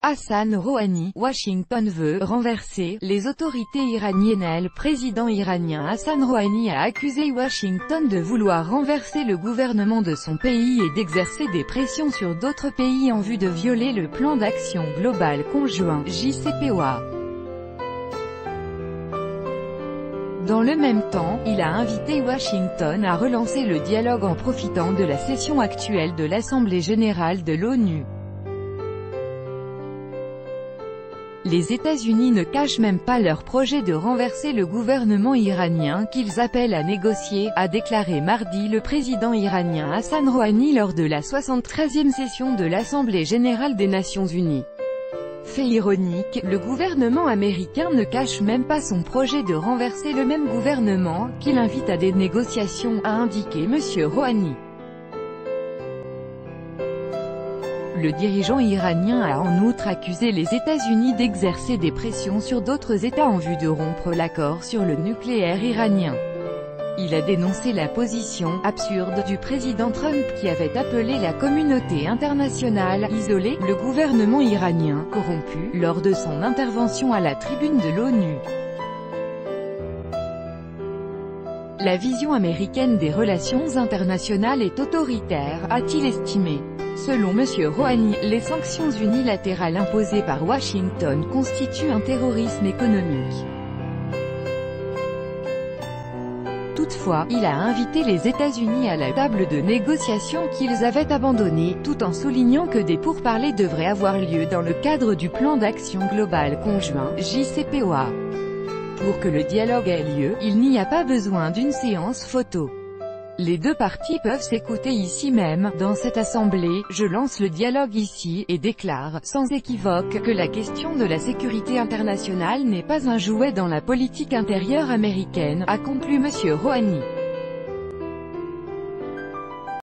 Hassan Rouhani, Washington veut renverser les autorités iraniennes. Le président iranien Hassan Rouhani a accusé Washington de vouloir renverser le gouvernement de son pays et d'exercer des pressions sur d'autres pays en vue de violer le plan d'action global conjoint JCPOA. Dans le même temps, il a invité Washington à relancer le dialogue en profitant de la session actuelle de l'Assemblée générale de l'ONU. Les États-Unis ne cachent même pas leur projet de renverser le gouvernement iranien qu'ils appellent à négocier, a déclaré mardi le président iranien Hassan Rouhani lors de la 73e session de l'Assemblée générale des Nations unies. Fait ironique, le gouvernement américain ne cache même pas son projet de renverser le même gouvernement, qu'il invite à des négociations, a indiqué M. Rouhani. Le dirigeant iranien a en outre accusé les États-Unis d'exercer des pressions sur d'autres États en vue de rompre l'accord sur le nucléaire iranien. Il a dénoncé la position « absurde » du président Trump qui avait appelé la communauté internationale « isoler » le gouvernement iranien « corrompu » lors de son intervention à la tribune de l'ONU. La vision américaine des relations internationales est autoritaire, a-t-il estimé. Selon M. Rouhani, les sanctions unilatérales imposées par Washington constituent un terrorisme économique. Toutefois, il a invité les États-Unis à la table de négociation qu'ils avaient abandonnée, tout en soulignant que des pourparlers devraient avoir lieu dans le cadre du plan d'action global conjoint, JCPOA. Pour que le dialogue ait lieu, il n'y a pas besoin d'une séance photo. Les deux parties peuvent s'écouter ici même, dans cette assemblée, je lance le dialogue ici, et déclare, sans équivoque, que la question de la sécurité internationale n'est pas un jouet dans la politique intérieure américaine, a conclu M. Rouhani.